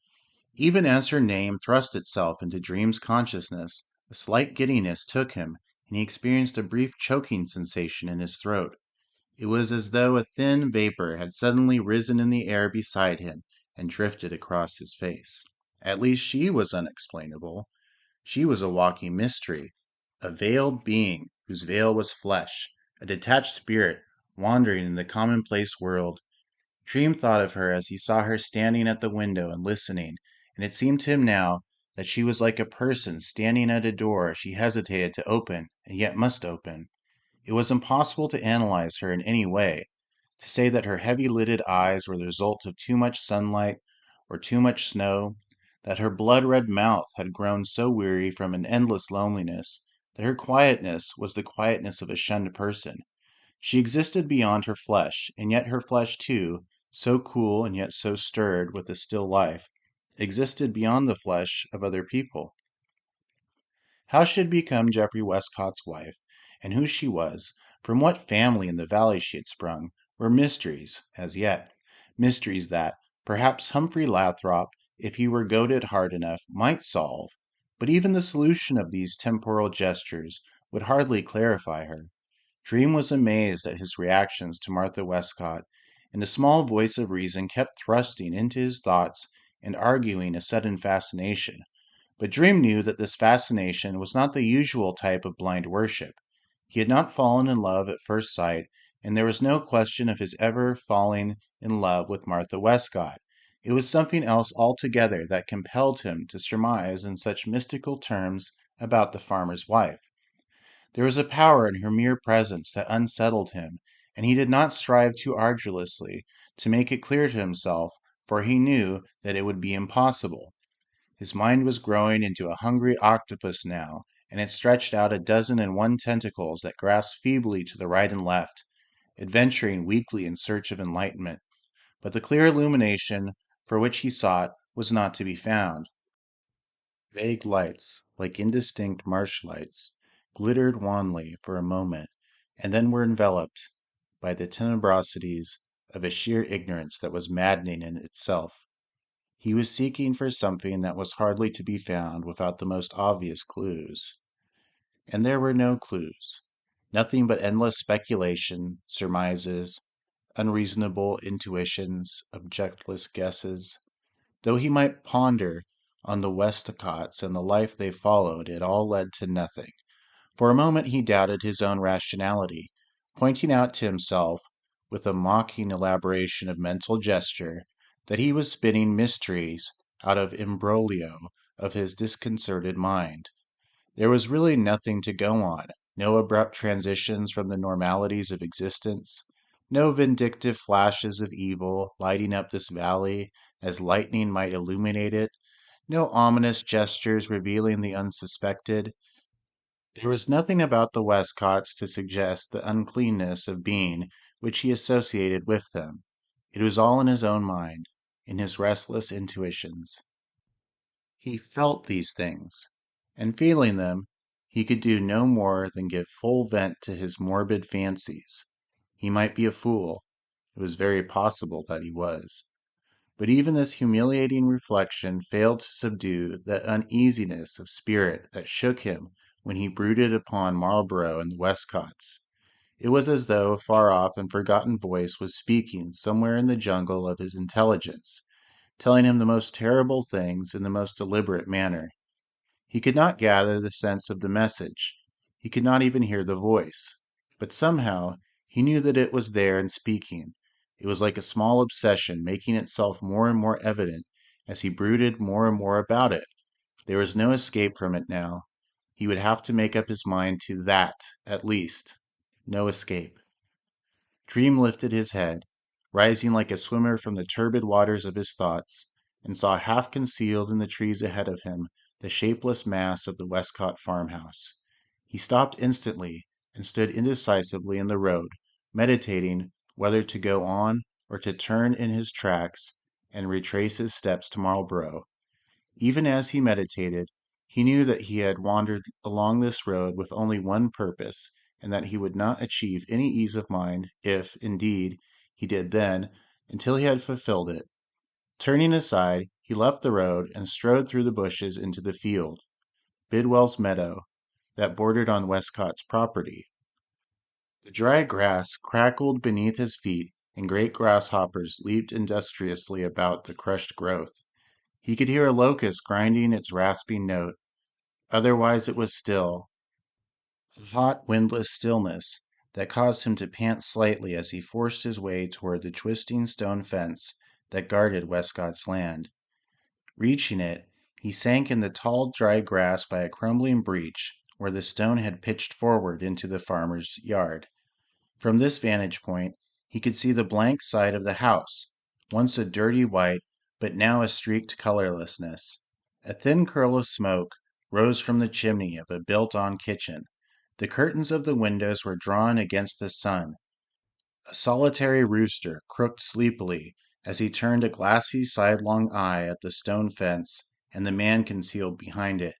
Even as her name thrust itself into Dream's consciousness, a slight giddiness took him, and he experienced a brief choking sensation in his throat. It was as though a thin vapor had suddenly risen in the air beside him and drifted across his face. At least she was unexplainable. She was a walking mystery, a veiled being whose veil was flesh, a detached spirit wandering in the commonplace world. Dream thought of her as he saw her standing at the window and listening, and it seemed to him now that she was like a person standing at a door she hesitated to open and yet must open. It was impossible to analyze her in any way, to say that her heavy-lidded eyes were the result of too much sunlight or too much snow, that her blood-red mouth had grown so weary from an endless loneliness, that her quietness was the quietness of a shunned person. She existed beyond her flesh, and yet her flesh too, so cool and yet so stirred with a still life, existed beyond the flesh of other people. How she had become Geoffrey Westcott's wife, and who she was, from what family in the valley she had sprung, were mysteries, as yet. Mysteries that, perhaps Humphrey Lathrop, if he were goaded hard enough, might solve. But even the solution of these temporal gestures would hardly clarify her. Dream was amazed at his reactions to Martha Westcott, and a small voice of reason kept thrusting into his thoughts and arguing a sudden fascination. But Dream knew that this fascination was not the usual type of blind worship. He had not fallen in love at first sight, and there was no question of his ever falling in love with Martha Westcott. It was something else altogether that compelled him to surmise in such mystical terms about the farmer's wife. There was a power in her mere presence that unsettled him, and he did not strive too arduously to make it clear to himself, for he knew that it would be impossible. His mind was growing into a hungry octopus now, and it stretched out 12 tentacles that grasped feebly to the right and left, adventuring weakly in search of enlightenment. But the clear illumination for which he sought was not to be found. Vague lights, like indistinct marsh lights, glittered wanly for a moment, and then were enveloped by the tenebrosities of a sheer ignorance that was maddening in itself. He was seeking for something that was hardly to be found without the most obvious clues. And there were no clues. Nothing but endless speculation, surmises, unreasonable intuitions, objectless guesses. Though he might ponder on the Westcotts and the life they followed, it all led to nothing. For a moment he doubted his own rationality, pointing out to himself, with a mocking elaboration of mental gesture, that he was spinning mysteries out of imbroglio of his disconcerted mind. There was really nothing to go on, no abrupt transitions from the normalities of existence, no vindictive flashes of evil lighting up this valley as lightning might illuminate it, no ominous gestures revealing the unsuspected. There was nothing about the Westcotts to suggest the uncleanness of being which he associated with them. It was all in his own mind, in his restless intuitions. He felt these things, and feeling them, he could do no more than give full vent to his morbid fancies. He might be a fool. It was very possible that he was. But even this humiliating reflection failed to subdue that uneasiness of spirit that shook him when he brooded upon Marlborough and the Westcotts. It was as though a far off and forgotten voice was speaking somewhere in the jungle of his intelligence, telling him the most terrible things in the most deliberate manner. He could not gather the sense of the message. He could not even hear the voice. But somehow he knew that it was there and speaking. It was like a small obsession making itself more and more evident as he brooded more and more about it. There was no escape from it now. He would have to make up his mind to that, at least. No escape. Dream lifted his head, rising like a swimmer from the turbid waters of his thoughts, and saw half concealed in the trees ahead of him the shapeless mass of the Westcott farmhouse. He stopped instantly and stood indecisively in the road, meditating whether to go on or to turn in his tracks and retrace his steps to Marlborough. Even as he meditated, he knew that he had wandered along this road with only one purpose, and that he would not achieve any ease of mind, if, indeed, he did then, until he had fulfilled it. Turning aside, he left the road and strode through the bushes into the field, Bidwell's meadow, that bordered on Westcott's property. The dry grass crackled beneath his feet, and great grasshoppers leaped industriously about the crushed growth. He could hear a locust grinding its rasping note. Otherwise it was still, a hot, windless stillness that caused him to pant slightly as he forced his way toward the twisting stone fence that guarded Westcott's land. Reaching it, he sank in the tall dry grass by a crumbling breach where the stone had pitched forward into the farmer's yard. From this vantage point, he could see the blank side of the house, once a dirty white, but now a streaked colorlessness. A thin curl of smoke rose from the chimney of a built-on kitchen. The curtains of the windows were drawn against the sun. A solitary rooster croaked sleepily as he turned a glassy sidelong eye at the stone fence and the man concealed behind it.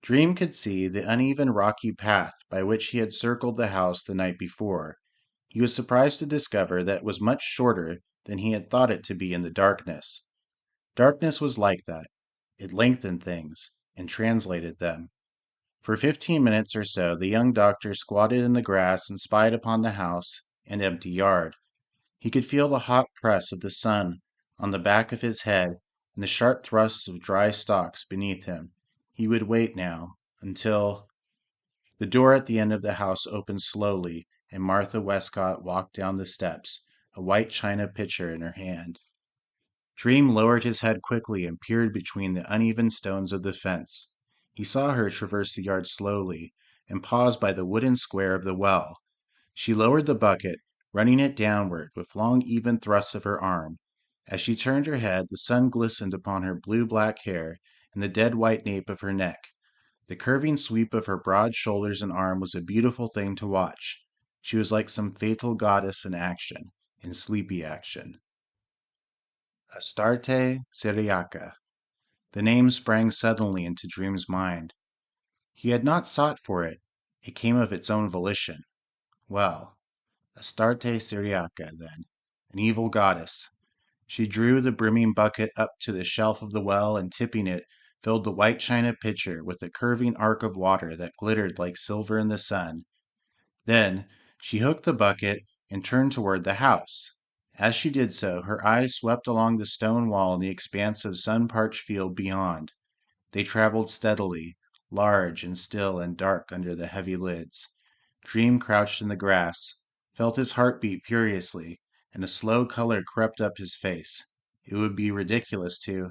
Dream could see the uneven rocky path by which he had circled the house the night before. He was surprised to discover that it was much shorter than he had thought it to be in the darkness. Darkness was like that. It lengthened things and translated them. For 15 minutes or so the young doctor squatted in the grass and spied upon the house and empty yard. He could feel the hot press of the sun on the back of his head and the sharp thrusts of dry stalks beneath him. He would wait now, until... The door at the end of the house opened slowly, and Martha Westcott walked down the steps, a white china pitcher in her hand. Dream lowered his head quickly and peered between the uneven stones of the fence. He saw her traverse the yard slowly, and pause by the wooden square of the well. She lowered the bucket, running it downward with long even thrusts of her arm. As she turned her head, the sun glistened upon her blue-black hair and the dead white nape of her neck. The curving sweep of her broad shoulders and arm was a beautiful thing to watch. She was like some fatal goddess in action, in sleepy action. Astarte Syriaca. The name sprang suddenly into Dream's mind. He had not sought for it. It came of its own volition. Well, Astarte Syriaca, then, an evil goddess. She drew the brimming bucket up to the shelf of the well and tipping it, filled the white china pitcher with a curving arc of water that glittered like silver in the sun. Then she hooked the bucket and turned toward the house. As she did so, her eyes swept along the stone wall and the expanse of sun-parched field beyond. They traveled steadily, large and still and dark under the heavy lids. Dream crouched in the grass, felt his heart beat furiously, and a slow color crept up his face. It would be ridiculous to...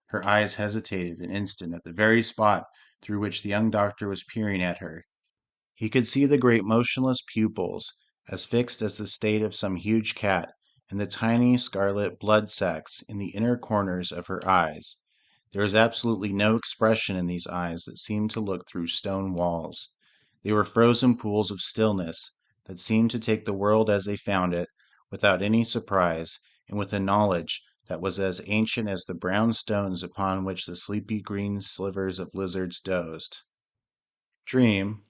Her eyes hesitated an instant at the very spot through which the young doctor was peering at her. He could see the great motionless pupils, as fixed as the state of some huge cat, and the tiny scarlet blood sacs in the inner corners of her eyes. There was absolutely no expression in these eyes that seemed to look through stone walls. They were frozen pools of stillness that seemed to take the world as they found it, without any surprise, and with a knowledge that was as ancient as the brown stones upon which the sleepy green slivers of lizards dozed. Dream,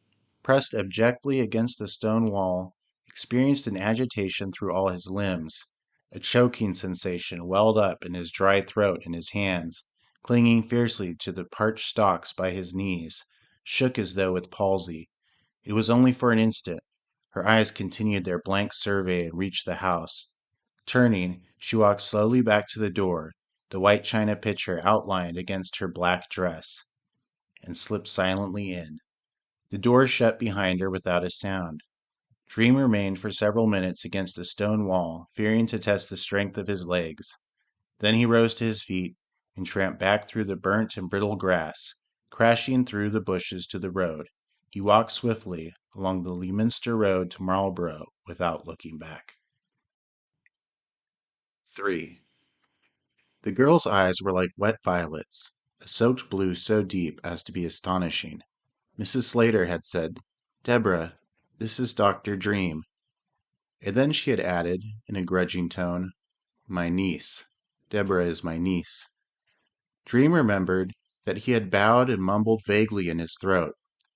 pressed abjectly against the stone wall, experienced an agitation through all his limbs. A choking sensation welled up in his dry throat, and his hands, clinging fiercely to the parched stalks by his knees, shook as though with palsy. It was only for an instant. Her eyes continued their blank survey and reached the house. Turning, she walked slowly back to the door, the white china pitcher outlined against her black dress, and slipped silently in. The door shut behind her without a sound. Dream remained for several minutes against the stone wall, fearing to test the strength of his legs. Then he rose to his feet and tramped back through the burnt and brittle grass, crashing through the bushes to the road. He walked swiftly along the Leominster Road to Marlborough without looking back. 3. The girl's eyes were like wet violets, a soaked blue so deep as to be astonishing. Mrs. Slater had said, "Deborah, this is Dr. Dream." And then she had added, in a grudging tone, "My niece. Deborah is my niece." Dream remembered that he had bowed and mumbled vaguely in his throat.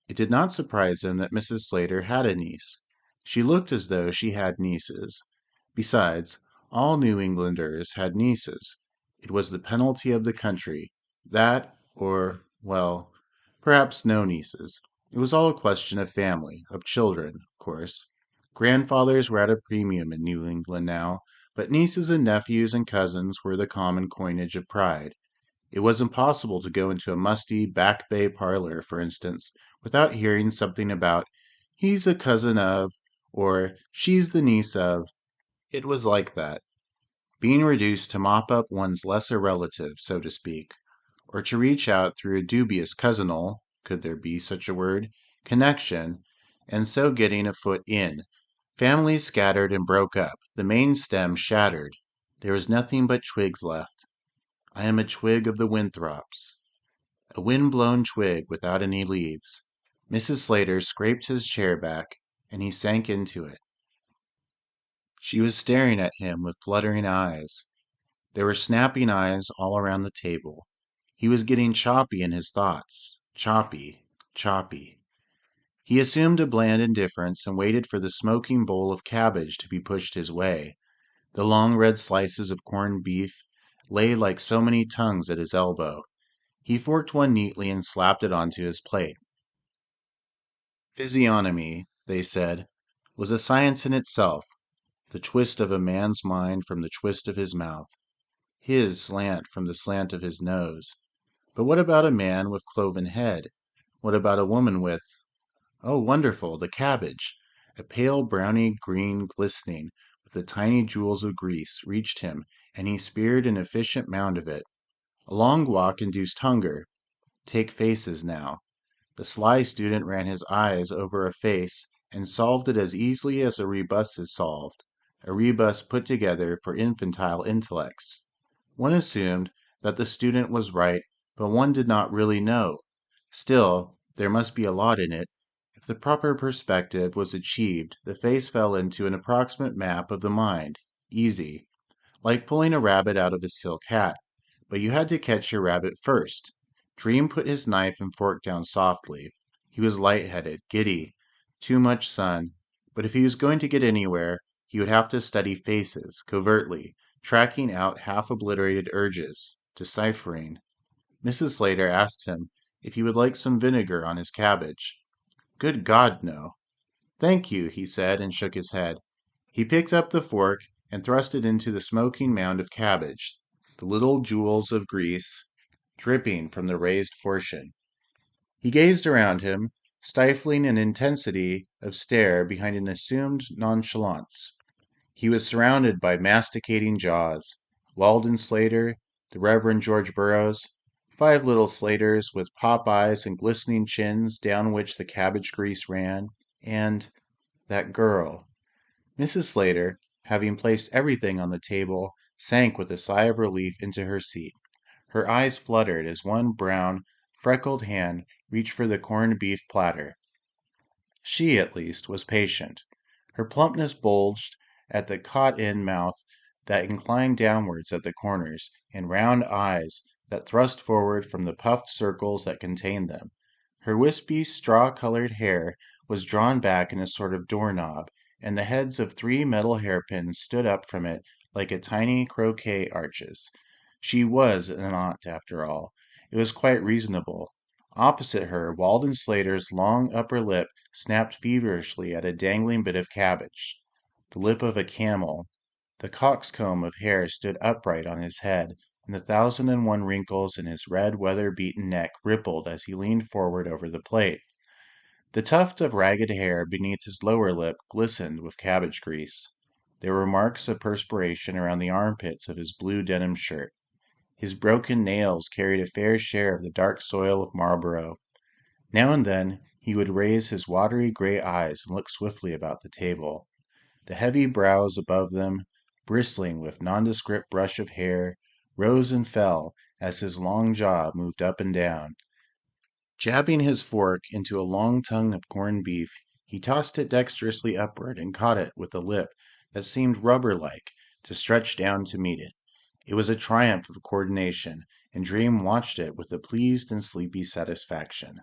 It did not surprise him that Mrs. Slater had a niece. She looked as though she had nieces. Besides, all New Englanders had nieces. It was the penalty of the country. That, or, well, perhaps no nieces. It was all a question of family, of children, of course. Grandfathers were at a premium in New England now, but nieces and nephews and cousins were the common coinage of pride. It was impossible to go into a musty Back Bay parlor, for instance, without hearing something about "he's a cousin of," or "she's the niece of." It was like that. Being reduced to mop up one's lesser relative, so to speak, or to reach out through a dubious cousinal, could there be such a word, connection, and so getting a foot in. Families scattered and broke up, the main stem shattered. There was nothing but twigs left. I am a twig of the Winthrops. A wind-blown twig without any leaves. Mrs. Slater scraped his chair back, and he sank into it. She was staring at him with fluttering eyes. There were snapping eyes all around the table. He was getting choppy in his thoughts. Choppy, choppy. He assumed a bland indifference and waited for the smoking bowl of cabbage to be pushed his way. The long red slices of corned beef lay like so many tongues at his elbow. He forked one neatly and slapped it onto his plate. Physiognomy, they said, was a science in itself, the twist of a man's mind from the twist of his mouth, his slant from the slant of his nose. But what about a man with cloven head? What about a woman with— oh, wonderful, the cabbage! A pale browny green glistening with the tiny jewels of grease reached him, and he speared an efficient mound of it. A long walk induced hunger. Take faces now. The sly student ran his eyes over a face and solved it as easily as a rebus is solved, a rebus put together for infantile intellects. One assumed that the student was right, but one did not really know. Still, there must be a lot in it. If the proper perspective was achieved, the face fell into an approximate map of the mind. Easy. Like pulling a rabbit out of a silk hat. But you had to catch your rabbit first. Dream put his knife and fork down softly. He was lightheaded, giddy. Too much sun. But if he was going to get anywhere, he would have to study faces, covertly, tracking out half-obliterated urges, deciphering. Mrs. Slater asked him if he would like some vinegar on his cabbage. Good God, no. Thank you, he said, and shook his head. He picked up the fork and thrust it into the smoking mound of cabbage, the little jewels of grease dripping from the raised portion. He gazed around him, stifling an intensity of stare behind an assumed nonchalance. He was surrounded by masticating jaws. Walden Slater, the Reverend George Burroughs, 5 little Slaters with pop eyes and glistening chins down which the cabbage grease ran, and that girl. Mrs. Slater, having placed everything on the table, sank with a sigh of relief into her seat. Her eyes fluttered as one brown, freckled hand reached for the corned beef platter. She, at least, was patient. Her plumpness bulged at the caught-in mouth that inclined downwards at the corners, and round eyes that thrust forward from the puffed circles that contained them. Her wispy, straw-colored hair was drawn back in a sort of doorknob, and the heads of 3 metal hairpins stood up from it like a tiny croquet arches. She was an aunt, after all. It was quite reasonable. Opposite her, Walden Slater's long upper lip snapped feverishly at a dangling bit of cabbage. The lip of a camel. The coxcomb of hair stood upright on his head, and the 1,001 wrinkles in his red, weather-beaten neck rippled as he leaned forward over the plate. The tuft of ragged hair beneath his lower lip glistened with cabbage grease. There were marks of perspiration around the armpits of his blue denim shirt. His broken nails carried a fair share of the dark soil of Marlborough. Now and then he would raise his watery gray eyes and look swiftly about the table. The heavy brows above them, bristling with nondescript brush of hair, rose and fell as his long jaw moved up and down. Jabbing his fork into a long tongue of corned beef, he tossed it dexterously upward and caught it with a lip that seemed rubber-like to stretch down to meet it. It was a triumph of coordination, and Dream watched it with a pleased and sleepy satisfaction.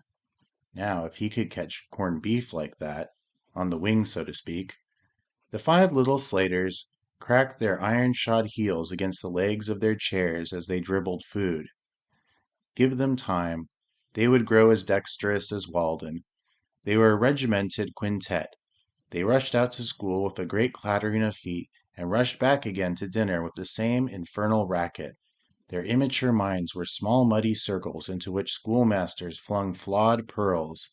Now, if he could catch corned beef like that, on the wing, so to speak. The 5 little Slaters cracked their iron-shod heels against the legs of their chairs as they dribbled food. Give them time. They would grow as dexterous as Walden. They were a regimented quintet. They rushed out to school with a great clattering of feet, and rushed back again to dinner with the same infernal racket. Their immature minds were small muddy circles into which schoolmasters flung flawed pearls.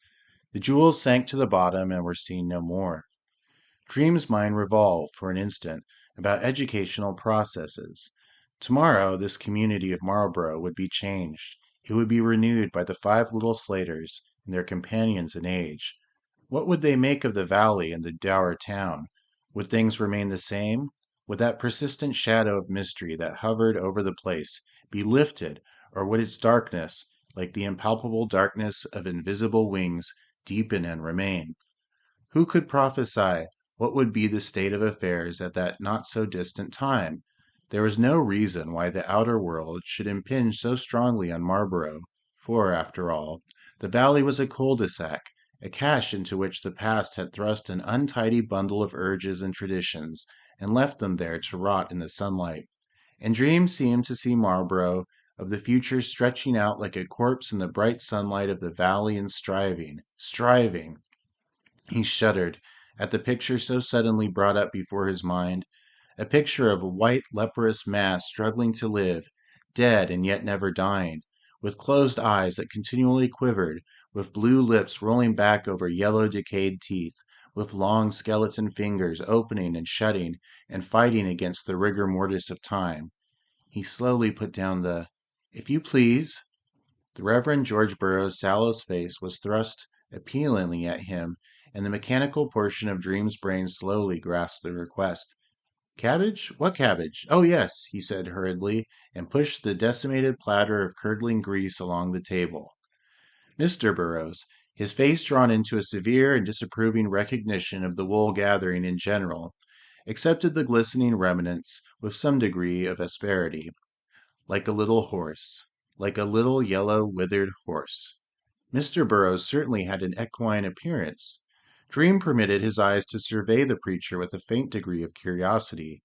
The jewels sank to the bottom and were seen no more. Dream's mind revolved, for an instant, about educational processes. Tomorrow this community of Marlborough would be changed. It would be renewed by the 5 little Slaters and their companions in age. What would they make of the valley and the dour town? Would things remain the same? Would that persistent shadow of mystery that hovered over the place be lifted, or would its darkness, like the impalpable darkness of invisible wings, deepen and remain? Who could prophesy what would be the state of affairs at that not-so-distant time? There was no reason why the outer world should impinge so strongly on Marlborough, for, after all, the valley was a cul-de-sac, a cache into which the past had thrust an untidy bundle of urges and traditions, and left them there to rot in the sunlight. And Dream seemed to see Marlborough of the future stretching out like a corpse in the bright sunlight of the valley and striving. He shuddered at the picture so suddenly brought up before his mind, a picture of a white leprous mass struggling to live, dead and yet never dying, with closed eyes that continually quivered, with blue lips rolling back over yellow decayed teeth, with long skeleton fingers opening and shutting and fighting against the rigor mortis of time. He slowly put down the, "If you please." The Reverend George Burroughs' sallow face was thrust appealingly at him, and the mechanical portion of Dream's brain slowly grasped the request. "Cabbage? What cabbage? Oh, yes," he said hurriedly, and pushed the decimated platter of curdling grease along the table. Mr. Burroughs, his face drawn into a severe and disapproving recognition of the wool gathering in general, accepted the glistening remnants with some degree of asperity. Like a little horse. Like a little yellow withered horse. Mr. Burroughs certainly had an equine appearance. Dream permitted his eyes to survey the preacher with a faint degree of curiosity.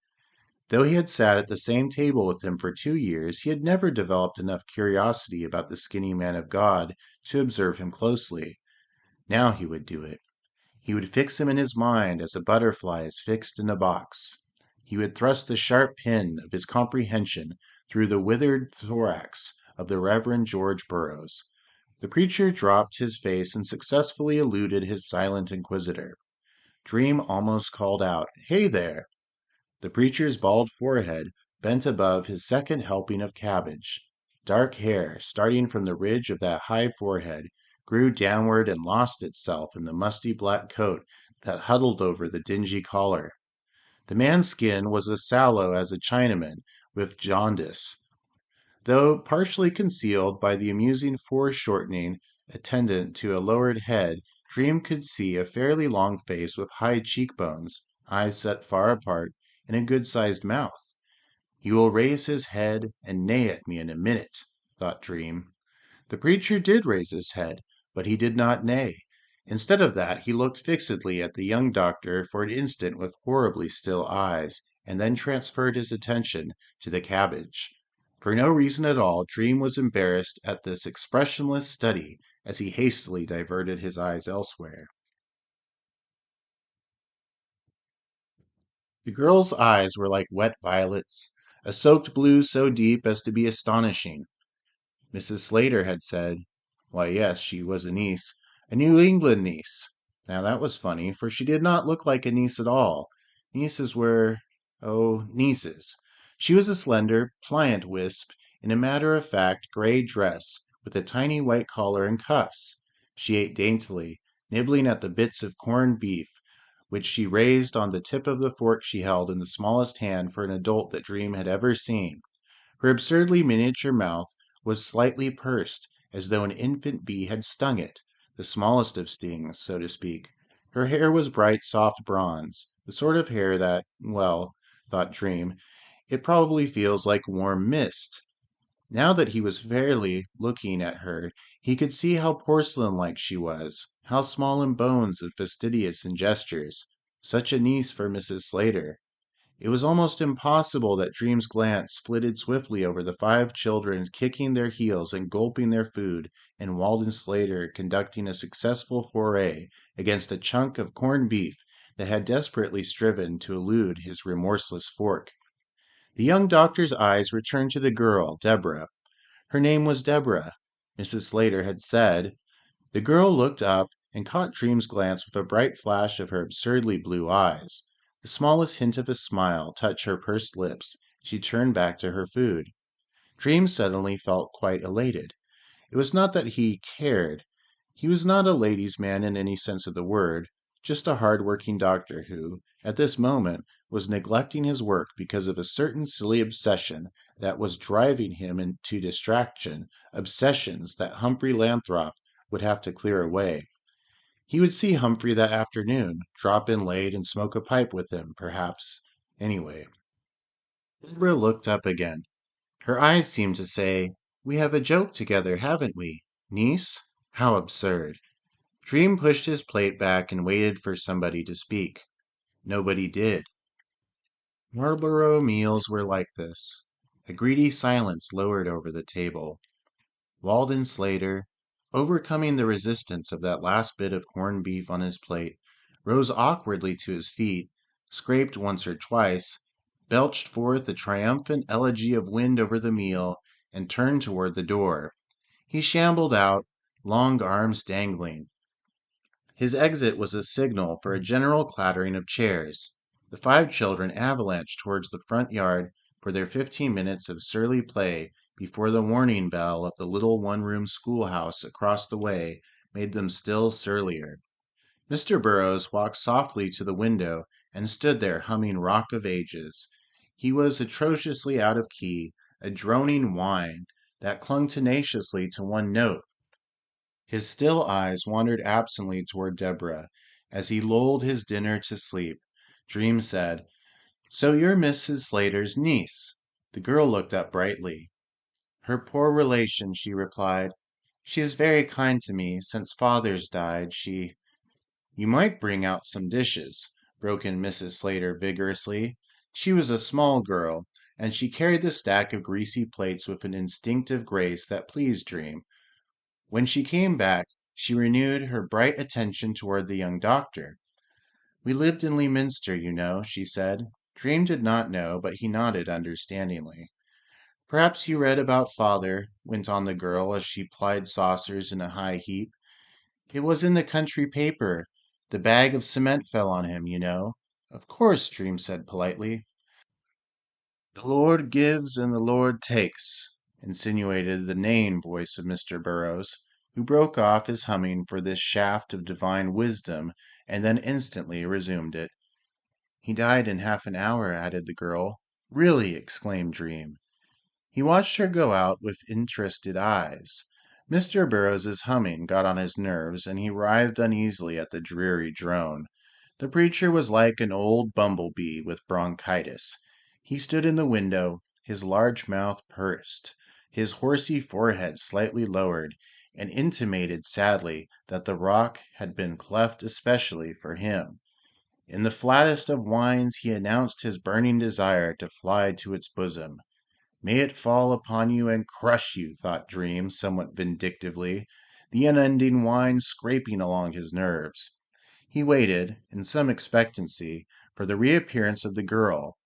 Though he had sat at the same table with him for 2 years, he had never developed enough curiosity about the skinny man of God to observe him closely. Now he would do it. He would fix him in his mind as a butterfly is fixed in a box. He would thrust the sharp pin of his comprehension through the withered thorax of the Reverend George Burroughs. The preacher dropped his face and successfully eluded his silent inquisitor. Dream almost called out, "Hey there!" The preacher's bald forehead bent above his second helping of cabbage. Dark hair, starting from the ridge of that high forehead, grew downward and lost itself in the musty black coat that huddled over the dingy collar. The man's skin was as sallow as a Chinaman with jaundice, though partially concealed by the amusing foreshortening attendant to a lowered head. Dream could see a fairly long face with high cheekbones, eyes set far apart, and a good-sized mouth. "He will raise his head and neigh at me in a minute," thought Dream. The preacher did raise his head, but he did not neigh. Instead of that, he looked fixedly at the young doctor for an instant with horribly still eyes, and then transferred his attention to the cabbage. For no reason at all, Dream was embarrassed at this expressionless study as he hastily diverted his eyes elsewhere. The girl's eyes were like wet violets, a soaked blue so deep as to be astonishing. Mrs. Slater had said, why, yes, she was a niece, a New England niece. Now that was funny, for she did not look like a niece at all. Nieces were, oh, nieces. She was a slender, pliant wisp in a matter-of-fact gray dress with a tiny white collar and cuffs. She ate daintily, nibbling at the bits of corned beef, which she raised on the tip of the fork she held in the smallest hand for an adult that Dream had ever seen. Her absurdly miniature mouth was slightly pursed, as though an infant bee had stung it, the smallest of stings, so to speak. Her hair was bright, soft bronze, the sort of hair that, well, thought Dream, it probably feels like warm mist. Now that he was fairly looking at her, he could see how porcelain-like she was, how small in bones and fastidious in gestures. Such a niece for Mrs. Slater. It was almost impossible that Dream's glance flitted swiftly over the 5 children kicking their heels and gulping their food, and Walden Slater conducting a successful foray against a chunk of corned beef that had desperately striven to elude his remorseless fork. The young doctor's eyes returned to the girl, Deborah. Her name was Deborah, Mrs. Slater had said. The girl looked up and caught Dream's glance with a bright flash of her absurdly blue eyes. The smallest hint of a smile touched her pursed lips. She turned back to her food. Dream suddenly felt quite elated. It was not that he cared. He was not a ladies' man in any sense of the word, just a hard-working doctor who, at this moment, was neglecting his work because of a certain silly obsession that was driving him into distraction, obsessions that Humphrey Lathrop would have to clear away. He would see Humphrey that afternoon, drop in late and smoke a pipe with him, perhaps. Anyway. Deborah looked up again. Her eyes seemed to say, "We have a joke together, haven't we, niece? How absurd." Dream pushed his plate back and waited for somebody to speak. Nobody did. Marlborough meals were like this. A greedy silence lowered over the table. Walden Slater, overcoming the resistance of that last bit of corned beef on his plate, rose awkwardly to his feet, scraped once or twice, belched forth a triumphant elegy of wind over the meal, and turned toward the door. He shambled out, long arms dangling. His exit was a signal for a general clattering of chairs. The 5 children avalanched towards the front yard for their 15 minutes of surly play before the warning bell of the little one-room schoolhouse across the way made them still surlier. Mr. Burroughs walked softly to the window and stood there humming Rock of Ages. He was atrociously out of key, a droning whine that clung tenaciously to one note. His still eyes wandered absently toward Deborah. As he lulled his dinner to sleep, Dream said, "So you're Mrs. Slater's niece." The girl looked up brightly. "Her poor relation," she replied. "She is very kind to me. Since father's died, she—" "You might bring out some dishes," broke in Mrs. Slater vigorously. She was a small girl, and she carried the stack of greasy plates with an instinctive grace that pleased Dream. When she came back, she renewed her bright attention toward the young doctor. "We lived in Leominster, you know," she said. Dream did not know, but he nodded understandingly. "Perhaps you read about father," went on the girl as she plied saucers in a high heap. "It was in the country paper. The bag of cement fell on him, you know." "Of course," Dream said politely. "The Lord gives and the Lord takes," insinuated the neighing voice of Mr. Burroughs, who broke off his humming for this shaft of divine wisdom and then instantly resumed it. "He died in half an hour," added the girl. "Really!" exclaimed Dream. He watched her go out with interested eyes. Mr. Burroughs's humming got on his nerves, and he writhed uneasily at the dreary drone. The preacher was like an old bumblebee with bronchitis. He stood in the window, his large mouth pursed, his horsey forehead slightly lowered, and intimated sadly that the rock had been cleft especially for him. In the flattest of whines he announced his burning desire to fly to its bosom. "May it fall upon you and crush you," thought Dream somewhat vindictively, the unending whine scraping along his nerves. He waited, in some expectancy, for the reappearance of the girl.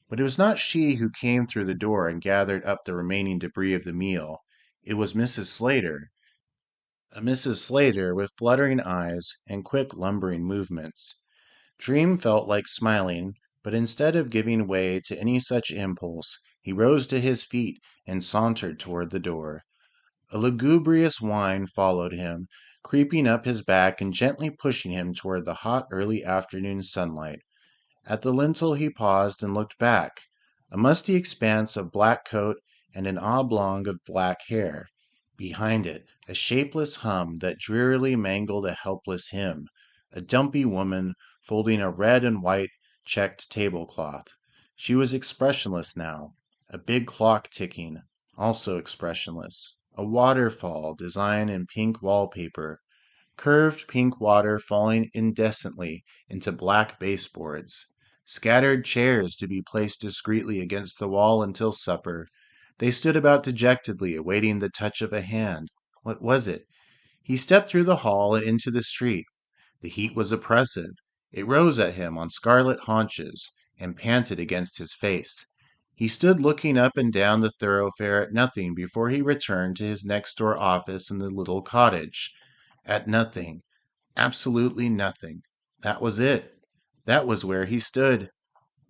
But it was not she who came through the door and gathered up the remaining debris of the meal. It was Mrs. Slater. A Mrs. Slater with fluttering eyes and quick lumbering movements. Dream felt like smiling, but instead of giving way to any such impulse, he rose to his feet and sauntered toward the door. A lugubrious whine followed him, creeping up his back and gently pushing him toward the hot early afternoon sunlight. At the lintel he paused and looked back. A musty expanse of black coat and an oblong of black hair. Behind it, a shapeless hum that drearily mangled a helpless hymn. A dumpy woman folding a red and white checked tablecloth. She was expressionless now. A big clock ticking, also expressionless. A waterfall design in pink wallpaper. Curved pink water falling indecently into black baseboards. Scattered chairs to be placed discreetly against the wall until supper. They stood about dejectedly, awaiting the touch of a hand. What was it? He stepped through the hall and into the street. The heat was oppressive. It rose at him on scarlet haunches and panted against his face. He stood looking up and down the thoroughfare at nothing before he returned to his next-door office in the little cottage. At nothing. Absolutely nothing. That was it. That was where he stood.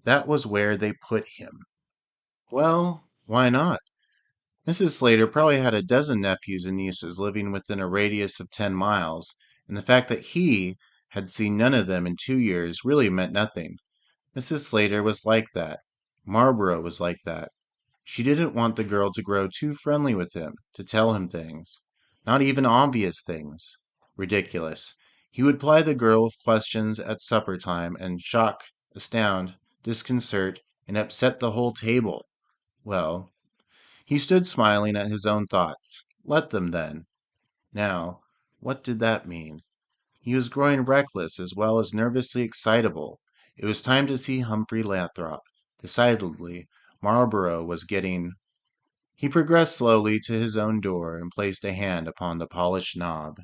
That was where they put him. Well, why not? Mrs. Slater probably had a dozen nephews and nieces living within a radius of 10 miles, and the fact that he had seen none of them in 2 years really meant nothing. Mrs. Slater was like that. Marlborough was like that. She didn't want the girl to grow too friendly with him, to tell him things. Not even obvious things. Ridiculous. He would ply the girl with questions at supper time and shock, astound, disconcert, and upset the whole table. Well, he stood smiling at his own thoughts. Let them, then. Now, what did that mean? He was growing reckless as well as nervously excitable. It was time to see Humphrey Lathrop. Decidedly, Marlborough was getting... He progressed slowly to his own door and placed a hand upon the polished knob.